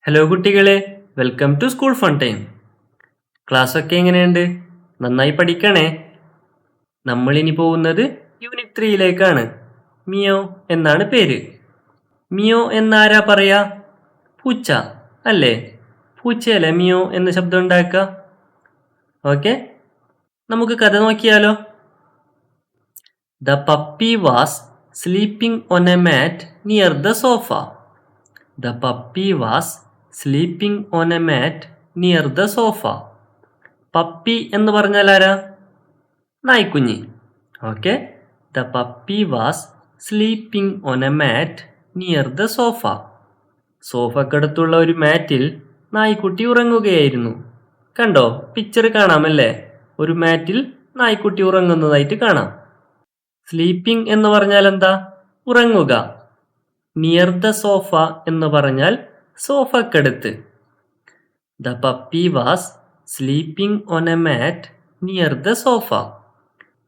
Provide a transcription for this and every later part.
Hello കുട്ടികളെ, welcome to school fun time. Class ഒക്കെ എങ്ങനെയുണ്ട്? നന്നായി പഠിക്കണേ. നമ്മളിനി പോകുന്നത് യൂണിറ്റ് 3യിലേക്കാണ്. മിയോ എന്നാണ് പേര്. മിയോ എന്നാരാ പറയാ? പൂച്ച അല്ലേ? പൂച്ചയല്ലേ മിയോ എന്ന ശബ്ദം ഉണ്ടാക്കുക. ഓക്കെ, നമുക്ക് കഥ നോക്കിയാലോ. The puppy was sleeping on a mat near the sofa. The puppy was sleeping on a mat near the sofa. Puppy എന്ന് പറഞ്ഞാൽ ആരാ? നായ്ക്കുഞ്ഞി. Okay, the puppy was sleeping on a mat near the sofa. സോഫക്കടുത്തുള്ള ഒരു മാറ്റിൽ നായ്ക്കുട്ടി ഉറങ്ങുകയായിരുന്നു. കണ്ടോ? പിക്ചർ കാണാമല്ലേ? ഒരു മാറ്റിൽ നായ്ക്കുട്ടി ഉറങ്ങുന്നതായിട്ട് കാണാം. സ്ലീപ്പിംഗ് എന്ന് പറഞ്ഞാൽ എന്താ? ഉറങ്ങുക. നിയർ ദ സോഫ എന്ന് പറഞ്ഞാൽ സോഫക്കടുത്ത്. The puppy was sleeping on a mat near the sofa.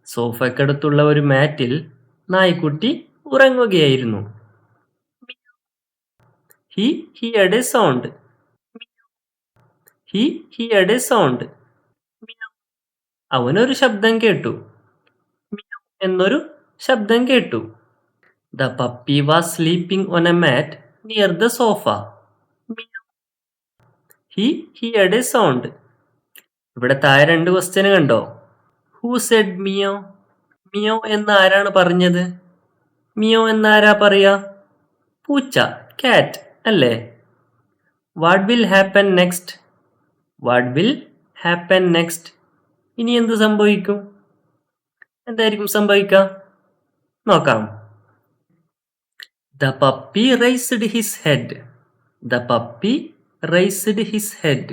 സോഫക്കടുത്തുള്ള ഒരു മാറ്റിൽ നായ്ക്കുട്ടി ഉറങ്ങുകയായിരുന്നു. He heard a sound. He heard a sound. അവനൊരു ശബ്ദം കേട്ടു. എന്നൊരു ശബ്ദം കേട്ടു. The puppy was sleeping on a mat near the sofa. He heard a sound. ഇവിടെ താഴെ 2 ക്വസ്റ്റ്യൻ കണ്ടോ? Who said മിയോ? മിയോ എന്ന് ആരാണ് പറഞ്ഞത്? മിയോ എന്നാരാ പറയാ? പൂച്ച, കാറ്റ് അല്ലേ? What will happen next? What will happen next? ഇനി എന്ത് സംഭവിക്കും? എന്തായിരിക്കും സംഭവിക്കുക? നോക്കാം. The puppy raised his head. The puppy raised his head.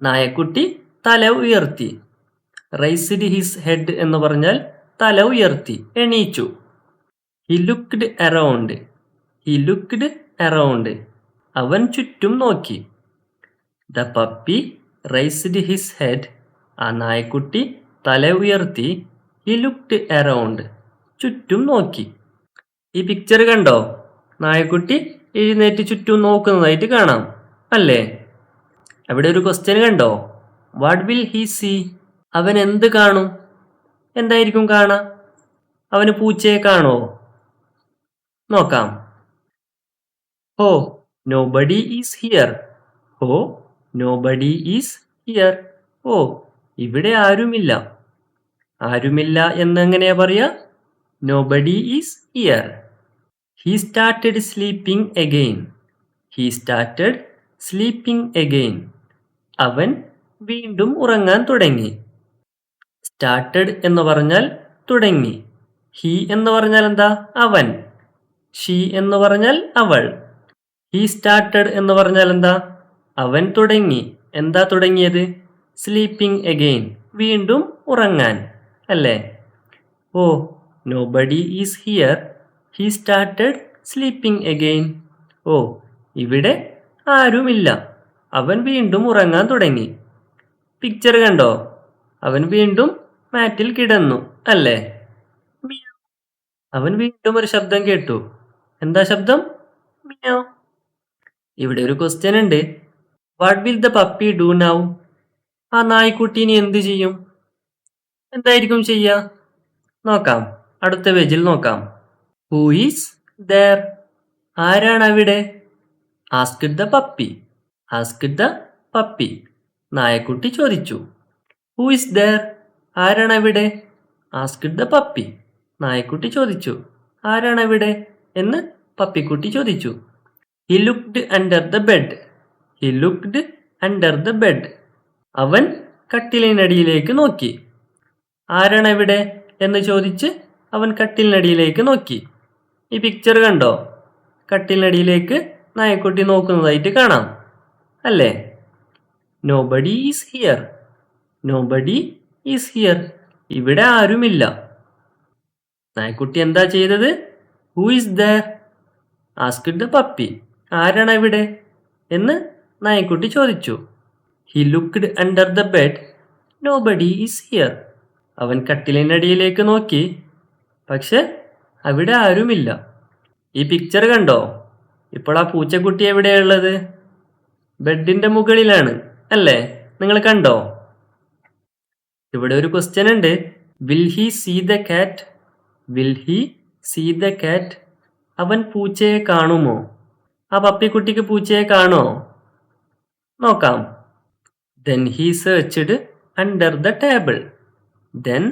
നായക്കുട്ടി തല ഉയർത്തി. Raised his head എന്ന് പറഞ്ഞാൽ തല ഉയർത്തി, എണീച്ചു. He looked around. He looked around. അവൻ ചുറ്റും നോക്കി. The puppy raised his head. ആ നായക്കുട്ടി തല ഉയർത്തി. He looked around. ചുറ്റും നോക്കി. ഈ പിക്ചർ കണ്ടോ? നായക്കുട്ടി എഴുന്നേറ്റ് ചുറ്റും നോക്കുന്നതായിട്ട് കാണാം അല്ലേ? അവിടെ ഒരു ക്വസ്റ്റ്യൻ കണ്ടോ? What will he see? അവൻ എന്ത് കാണും? എന്തായിരിക്കും കാണാ? അവന് പൂച്ചയെ കാണോ? നോക്കാം. ഹോ നോബഡി ഈസ് ഹിയർ. ഹോ നോബഡി ഈസ് ഹിയർ. ഓ, ഇവിടെ ആരുമില്ല. ആരുമില്ല എന്നെങ്ങനെയാ പറയാ? Nobody is here. He started sleeping again. He started sleeping again. അവൻ വീണ്ടും ഉറങ്ങാൻ തുടങ്ങി. Started എന്ന് പറഞ്ഞാൽ തുടങ്ങി. He എന്ന് പറഞ്ഞാൽ എന്താ? അവൻ. She എന്ന് പറഞ്ഞാൽ അവൾ. He started എന്ന് പറഞ്ഞാൽ എന്താ? അവൻ തുടങ്ങി. എന്താ തുടങ്ങിയത്? Sleeping again. വീണ്ടും ഉറങ്ങാൻ അല്ലേ? ഓ, nobody is here. He started sleeping again. ഓ, ഇവിടെ ആരുമില്ല. അവൻ വീണ്ടും ഉറങ്ങാൻ തുടങ്ങി. പിക്ചർ കണ്ടോ? അവൻ വീണ്ടും മാറ്റിൽ കിടന്നു അല്ലേ? അവൻ വീണ്ടും ഒരു ശബ്ദം കേട്ടു. എന്താ ശബ്ദം? മിയോ. ഇവിടെ ഒരു ക്വസ്റ്റ്യൻ ഉണ്ട്. What will the puppy do now? ആ നായ്ക്കുട്ടി ഇനി എന്ത് ചെയ്യും? എന്തായിരിക്കും ചെയ്യാ? നോക്കാം. അടുത്ത പേജിൽ നോക്കാം. Who is there? ആരാണ് അവിടെ? Asked the puppy. Asked the puppy. നായക്കുട്ടി ചോദിച്ചു. Who is there? ആരാണ് അവിടെ? Asked the puppy. നായക്കുട്ടി ചോദിച്ചു. ആരാണ് അവിടെ എന്ന് പപ്പിക്കുട്ടി ചോദിച്ചു. He looked under the bed. He looked under the bed. അവൻ കട്ടിലിനടിയിലേക്ക് നോക്കി. ആരാണ് അവിടെ എന്ന് ചോദിച്ച് അവൻ കട്ടിലിനടിയിലേക്ക് നോക്കി. ഈ പിക്ചർ കണ്ടോ? കട്ടിലിനടിയിലേക്ക് നായക്കുട്ടി നോക്കുന്നതായിട്ട് കാണാം അല്ലേ? Nobody is here. Nobody is here. ഇവിടെ ആരുമില്ല. നായക്കുട്ടി എന്താ ചെയ്തത്? Who is there? Asked the puppy. ആരാണ് ഇവിടെ എന്ന് നായക്കുട്ടി ചോദിച്ചു. He looked under the bed. Nobody is here. അവൻ കട്ടിലിനടിയിലേക്ക് നോക്കി. പക്ഷെ അവിടെ ആരുമില്ല. ഈ പിക്ചർ കണ്ടോ? ഇപ്പോൾ ആ പൂച്ചക്കുട്ടി എവിടെയുള്ളത്? ബെഡിന്റെ മുകളിലാണ് അല്ലേ? നിങ്ങൾ കണ്ടോ? ഇവിടെ ഒരു ക്വസ്റ്റ്യൻ ഉണ്ട്. Will he see the cat? Will he see the cat? അവൻ പൂച്ചയെ കാണുമോ? ആ പപ്പിക്കുട്ടിക്ക് പൂച്ചയെ കാണോ? നോക്കാം. Then he searched under the table. Then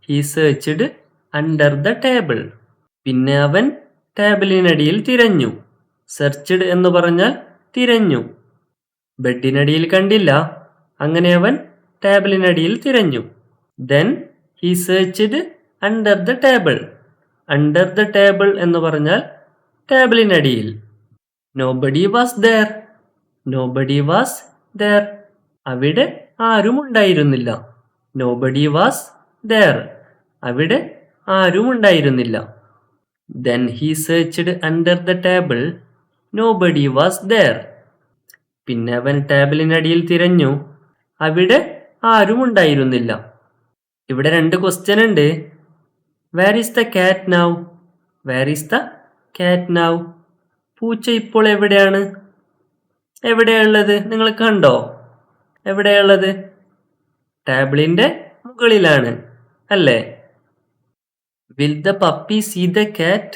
he searched under the table. പിന്നെ അവൻ ടേബിളിനടിയിൽ തിരഞ്ഞു. സെർച്ച്ഡ് എന്ന് പറഞ്ഞാൽ തിരഞ്ഞു. ബെഡിനടിയിൽ കണ്ടില്ല, അങ്ങനെ അവൻ ടേബിളിനടിയിൽ തിരഞ്ഞു. Then he searched under the table. Under the table എന്ന് പറഞ്ഞാൽ ടേബിളിനടിയിൽ. Nobody was there. Nobody was there. അവിടെ ആരും ഉണ്ടായിരുന്നില്ല. Nobody was there. അവിടെ ആരും ഉണ്ടായിരുന്നില്ല. Then he searched under the table. Nobody was there. പിന്നെ അവൻ ടേബിളിനടിയിൽ തിരഞ്ഞു. അവിടെ ആരും ഉണ്ടായിരുന്നില്ല. ഇവിടെ 2 ക്വസ്റ്റ്യൻ ഉണ്ട്. Where is the cat now? Where is the cat now? പൂച്ച ഇപ്പോൾ എവിടെയാണ്? എവിടെയുള്ളത്? നിങ്ങൾ കണ്ടോ? എവിടെയുള്ളത്? ടേബിളിന്റെ മുകളിലാണ് അല്ലേ? Will the puppy see the cat?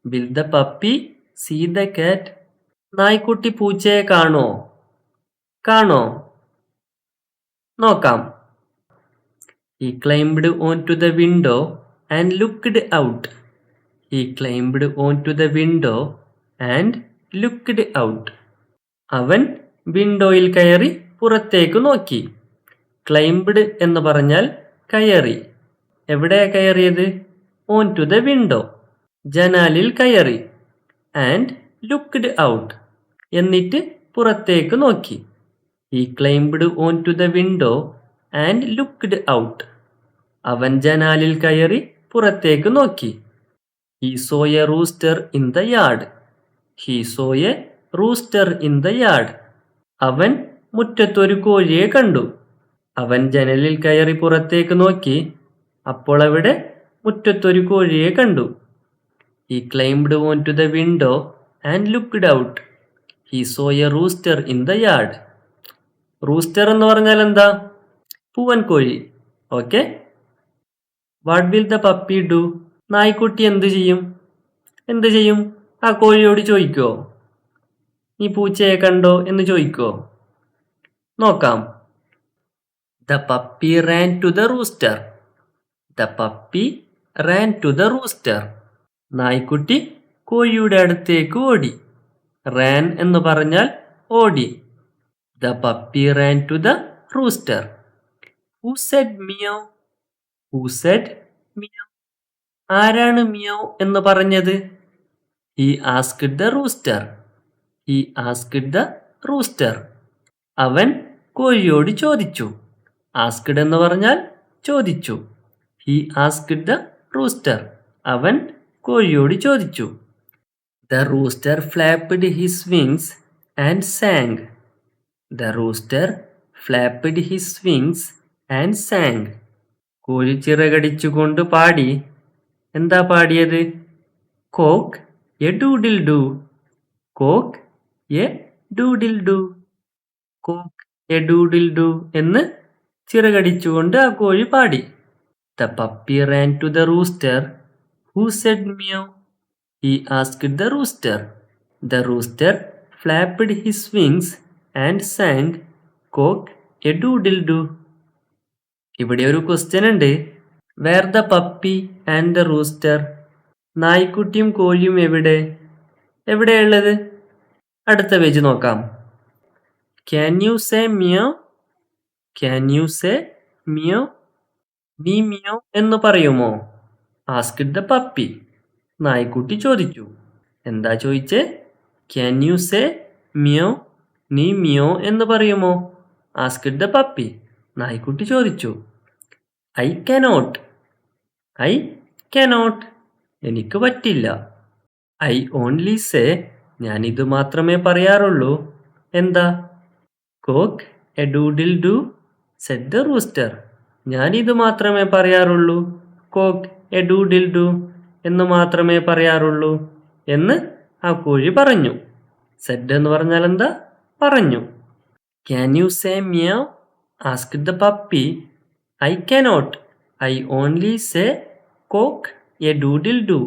Will the puppy see the cat? നായ്ക്കുട്ടി പൂച്ചയെ കാണോ? കാണോ? നോക്കാം. He climbed onto the window and looked out. He climbed onto the window and looked out. അവൻ വിൻഡോയിൽ കയറി പുറത്തേക്ക് നോക്കി. ക്ലൈംബ്ഡ് എന്ന് പറഞ്ഞാൽ കയറി. എവിടെയാ കയറിയത്? ഓൺ ടു ദ വിൻഡോ, ജനാലിൽ കയറി. ആൻഡ് ലുക്ക്ഡ് ഔട്ട്, എന്നിട്ട് പുറത്തേക്ക് നോക്കി. He climbed on to the window and looked out. അവൻ ജനാലിൽ കയറി പുറത്തേക്ക് നോക്കി. He saw a rooster in the yard. He saw a rooster in the yard. അവൻ മുറ്റത്തൊരു കോഴിയെ കണ്ടു. അവൻ ജനലിൽ കയറി പുറത്തേക്ക് നോക്കി. അപ്പോൾ അവിടെ മുറ്റത്തൊരു കോഴിയെ കണ്ടു. He climbed on to the window and looked out. He saw a rooster in the yard. Rooster എന്ന് പറഞ്ഞാൽ എന്താ? പൂവൻ കോഴി. Okay. What will the puppy do? നായ്ക്കുട്ടി എന്ത് ചെയ്യും? എന്ത് ചെയ്യും? ആ കോഴിയോട് ചോദിക്കോ? നീ പൂച്ചയെ കണ്ടോ എന്ന് ചോദിക്കോ? നോക്കാം. The puppy ran to the rooster. The puppy ran to the rooster. നായ്ക്കുട്ടി കോഴിയുടെ അടുത്തേക്ക് ഓടി. ran എന്ന് പറഞ്ഞാൽ ഓടി. The puppy ran to the rooster. Who said meow? Who said meow? ആരാണ് മിയാവ് എന്ന് പറഞ്ഞത്? He asked the rooster. He asked the rooster. അവൻ കോഴിയോട് ചോദിച്ചു. ആസ്ക്ഡ് എന്ന് പറഞ്ഞാൽ ചോദിച്ചു. He asked the rooster. അവൻ കോഴിയോട് ചോദിച്ചു. The rooster flapped his wings and sang. The rooster flapped his wings and sang. കോഴി ചിറകടിച്ചുകൊണ്ട് പാടി. എന്താ പാടിയത്? Cock a doodle doo. Cock a doodle doo. Cock a doodle doo എന്ന് ചിറകടിച്ചുകൊണ്ട് ആ കോഴി പാടി. The puppy ran to the rooster. Who said meow? He asked the rooster. The rooster flapped his wings and sang, cock a doodle do. ഇവിടെ ഒരു question ഉണ്ട്. Where the puppy and the rooster? നായ്ക്കുട്ടിയും കോഴിയും എവിടെ? എവിടെയുള്ളത്? അടുത്ത page നോക്കാം. Can you say meow? Can you say meow? നീ മിയോ എന്ന് പറയുമോ? Asked the puppy. നായ്ക്കുട്ടി ചോദിച്ചു. എന്താ ചോദിച്ചേ? Can you say meow? നീ മിയോ എന്ന് പറയുമോ? Asked the puppy. നായ്ക്കുട്ടി ചോദിച്ചു. I cannot. I cannot. എനിക്ക് പറ്റില്ല. I only say. ഞാനിത് മാത്രമേ പറയാറുള്ളൂ. എന്താ? Cock a doodle do, said the rooster. ഞാനിത് മാത്രമേ പറയാറുള്ളൂ. കോക്ക് എ ഡൂഡിൽ ഡു എന്ന് മാത്രമേ പറയാറുള്ളൂ എന്ന് ആ കോഴി പറഞ്ഞു. സെഡ് എന്ന് പറഞ്ഞാൽ എന്താ? പറഞ്ഞു. Can you say meow? asked the puppy. I cannot. I only say cock a doodle do,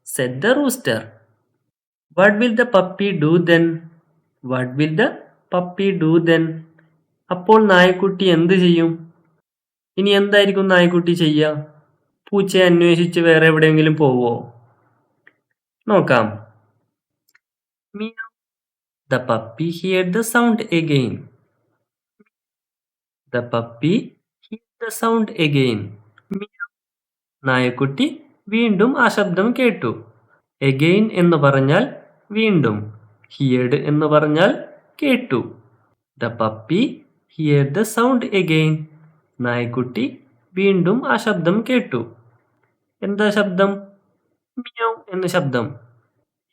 said the rooster. What will the puppy do then? What will the puppy do then? അപ്പോൾ നായ്ക്കുട്ടി എന്ത് ചെയ്യും? ഇനി എന്തായിരിക്കും നായ്ക്കുട്ടി ചെയ്യുക? പൂച്ചയെ അന്വേഷിച്ച് വേറെ എവിടെയെങ്കിലും പോവോ? നോക്കാം. Meow. The puppy heard the sound again. The puppy heard the sound again. Meow. നായക്കുട്ടി വീണ്ടും ആ ശബ്ദം കേട്ടു. Again എന്ന് പറഞ്ഞാൽ വീണ്ടും. Heard എന്ന് പറഞ്ഞാൽ കേട്ടു. The puppy heard the sound again. നായക്കുട്ടി വീണ്ടും ആ ശബ്ദം കേട്ടു. എന്താ ശബ്ദം? Meow എന്ന ശബ്ദം.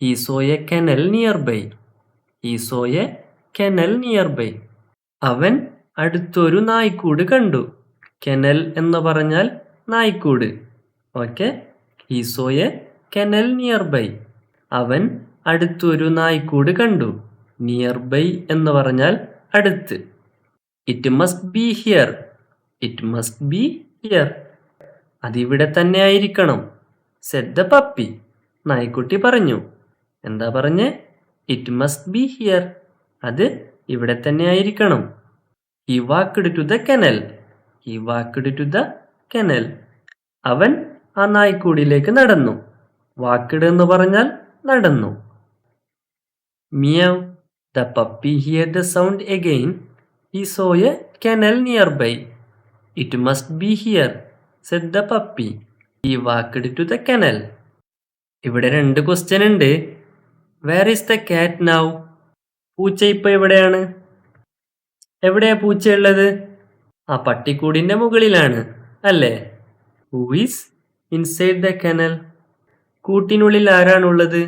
He saw a kennel nearby. He saw a kennel nearby. അവൻ അടുത്തൊരു നായ്ക്കൂട് കണ്ടു. കെനൽ എന്ന് പറഞ്ഞാൽ നായ്ക്കൂട്. Okay. He saw a kennel nearby. അവൻ അടുത്തൊരു നായ്ക്കൂട് കണ്ടു. നിയർബൈ എന്ന് പറഞ്ഞാൽ അടുത്ത്. It must be here. It must be here. അതിവിടെ തന്നെ ആയിരിക്കണം. said the puppy. നായ്ക്കുട്ടി പറഞ്ഞു. എന്താ പറഞ്ഞേ? It must be here. അത് ഇവിടെ തന്നെ ആയിരിക്കണം. He walked to the kennel. He walked to the kennel. അവൻ ആ നായ്ക്കൂടിലേക്ക് നടന്നു. വാക്കഡ് എന്ന് പറഞ്ഞാൽ നടന്നു. Meow. The puppy heard the sound again. He saw a kennel nearby. It must be here, said the puppy. He walked to the kennel. ഇവിടെ 2 question ഉണ്ട്. Where is the cat now? പൂച്ച ഇപ്പൊ എവിടെയാണ്? എവിടെയാ പൂച്ചയുള്ളത്? ആ പട്ടിക്കൂടിന്റെ മുകളിലാണ് അല്ലേ? Who is inside the kennel? കൂട്ടിനുള്ളിൽ ആരാണുള്ളത്?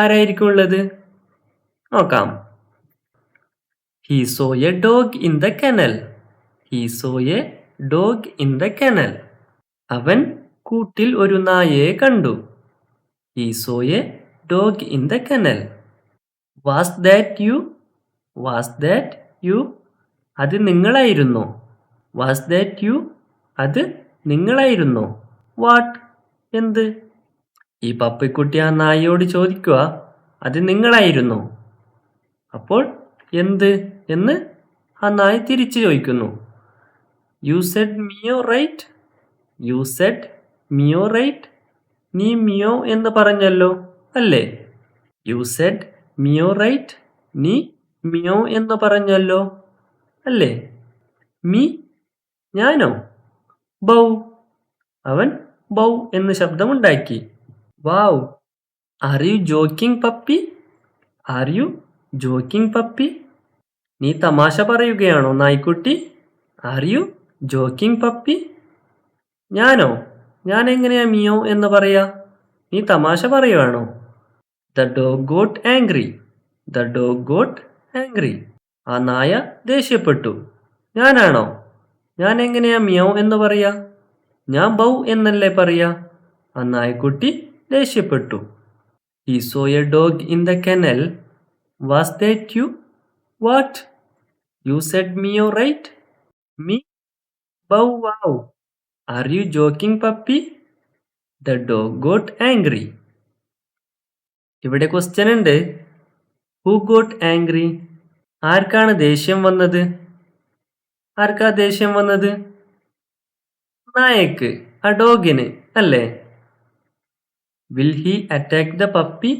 ആരായിരിക്കും ഉള്ളത്? നോക്കാം. He saw a dog in the kennel. He saw a dog in the kennel. അവൻ കൂട്ടിൽ ഒരു നായയെ കണ്ടു. He saw a dog in the kennel. Was that you? Was that you? അത് നിങ്ങളായിരുന്നോ? Was that you? അത് നിങ്ങളായിരുന്നോ? What? എന്ത്? ഈ പപ്പിക്കുട്ടി ആ നായയോട് ചോദിക്കുക, അത് നിങ്ങളായിരുന്നോ? അപ്പോൾ എന്ത് എന്ന് ആ നായ തിരിച്ചു ചോദിക്കുന്നു. You said meow, right? You said meow, right? നീ മിയോ എന്ന് പറഞ്ഞല്ലോ അല്ലേ? You said meow, right? നീ മിയോ എന്ന് പറഞ്ഞല്ലോ അല്ലേ? മീ ഞാനോ? ബൗ. അവൻ ബൗ എന്ന് ശബ്ദമുണ്ടാക്കി. Wow. Are you joking puppy? Are you joking puppy? നീ തമാശ പറയുകയാണോ നായ്ക്കുട്ടി? Are you joking puppy? ഞാനോ? ഞാൻ എങ്ങനെയാ മിയോ എന്ന് പറയാ? നീ തമാശ പറയുവാണോ? The dog got angry. The dog got angry. ആ നായ ദേഷ്യപ്പെട്ടു. ഞാനാണോ? ഞാൻ എങ്ങനെയാ മിയോ എന്ന് പറയാ? ഞാൻ ബൗ എന്നല്ലേ പറയാ? ആ നായ്ക്കുട്ടി ദേഷ്യപ്പെട്ടു. He saw a dog in the kennel. Was that you? What? You said meow, right? Me? Bow wow. Are you joking, puppy? The dog got angry. ഇവിടെ ക്വസ്റ്റ്യൻ ഉണ്ട്. Who got angry? ആർക്കാണ് ദേഷ്യം വന്നത്? ആർക്കാ ദേഷ്യം വന്നത്? നായക്ക്, ആ ഡോഗിന് അല്ലേ? Will he attack the puppy?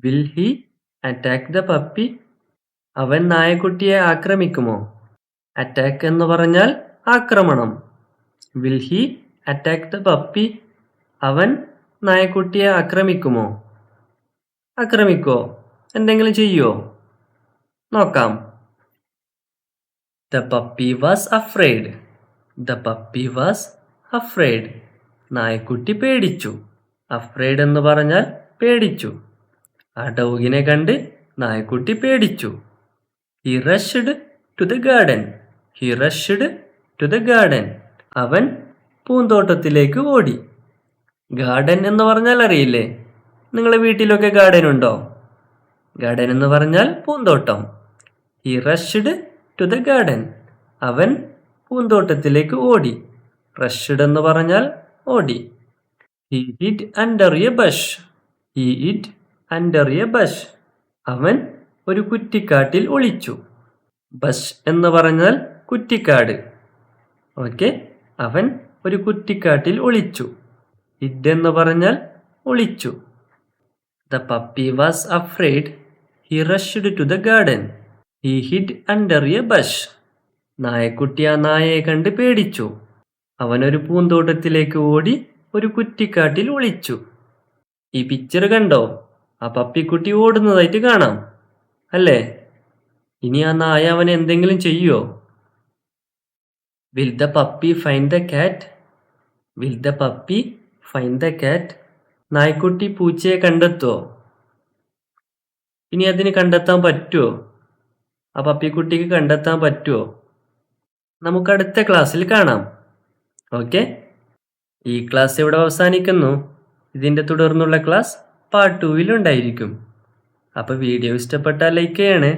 Will he attack the puppy? അവൻ നായക്കുട്ടിയെ ആക്രമിക്കുമോ? അറ്റാക്ക് എന്ന് പറഞ്ഞാൽ ആക്രമണം. Will he attack the puppy? അവൻ നായക്കുട്ടിയെ ആക്രമിക്കുമോ? ആക്രമിക്കോ? എന്തെങ്കിലും ചെയ്യോ? നോക്കാം. The puppy was afraid. The puppy was afraid. നായക്കുട്ടി പേടിച്ചു. Afraid എന്ന് പറഞ്ഞാൽ പേടിച്ചു. ആ ഡോഗിനെ കണ്ട് നായക്കുട്ടി പേടിച്ചു. He rushed to the garden. He rushed to the garden. അവൻ പൂന്തോട്ടത്തിലേക്ക് ഓടി. ഗാർഡൻ എന്ന് പറഞ്ഞാൽ അറിയില്ലേ? നിങ്ങളുടെ വീട്ടിലൊക്കെ ഗാർഡൻ ഉണ്ടോ? ഗാർഡൻ എന്ന് പറഞ്ഞാൽ പൂന്തോട്ടം. He rushed to the garden. അവൻ പൂന്തോട്ടത്തിലേക്ക് ഓടി. റഷ്ഡ് എന്ന് പറഞ്ഞാൽ ഓടി. He hid under a bush. He hid under a bush. അവൻ ഒരു കുറ്റിക്കാട്ടിൽ ഒളിച്ചു. ബഷ് എന്ന് പറഞ്ഞാൽ കുറ്റിക്കാട്. ഓക്കെ, അവൻ ഒരു കുറ്റിക്കാട്ടിൽ ഒളിച്ചു. ഹിഡ് എന്ന് പറഞ്ഞാൽ ഒളിച്ചു. The puppy was afraid. He rushed to the garden. He hid under a bush. നായക്കുട്ടി ആ നായയെ കണ്ട് പേടിച്ചു. അവനൊരു പൂന്തോട്ടത്തിലേക്ക് ഓടി ഒരു കുറ്റിക്കാട്ടിൽ ഒളിച്ചു. ഈ പിക്ചർ കണ്ടോ? ആ പപ്പിക്കുട്ടി ഓടുന്നതായിട്ട് കാണാം അല്ലേ? ഇനി ആ നായ അവൻ എന്തെങ്കിലും ചെയ്യോ? Will the puppy find the cat? Will the puppy find the cat? നായ്ക്കുട്ടി പൂച്ചയെ കണ്ടെത്തുമോ? ഇനി അതിന് കണ്ടെത്താൻ പറ്റുമോ? ആ പപ്പിക്കുട്ടിക്ക് കണ്ടെത്താൻ പറ്റുമോ? നമുക്ക് അടുത്ത ക്ലാസ്സിൽ കാണാം. ഓക്കെ, ഈ ക്ലാസ് ഇവിടെ അവസാനിക്കുന്നു. ഇതിൻ്റെ തുടർന്നുള്ള ക്ലാസ് പാർട്ട് 2 ഉണ്ടായിരിക്കും. അപ്പോൾ വീഡിയോ ഇഷ്ടപ്പെട്ടാൽ ലൈക്ക് ചെയ്യണേ.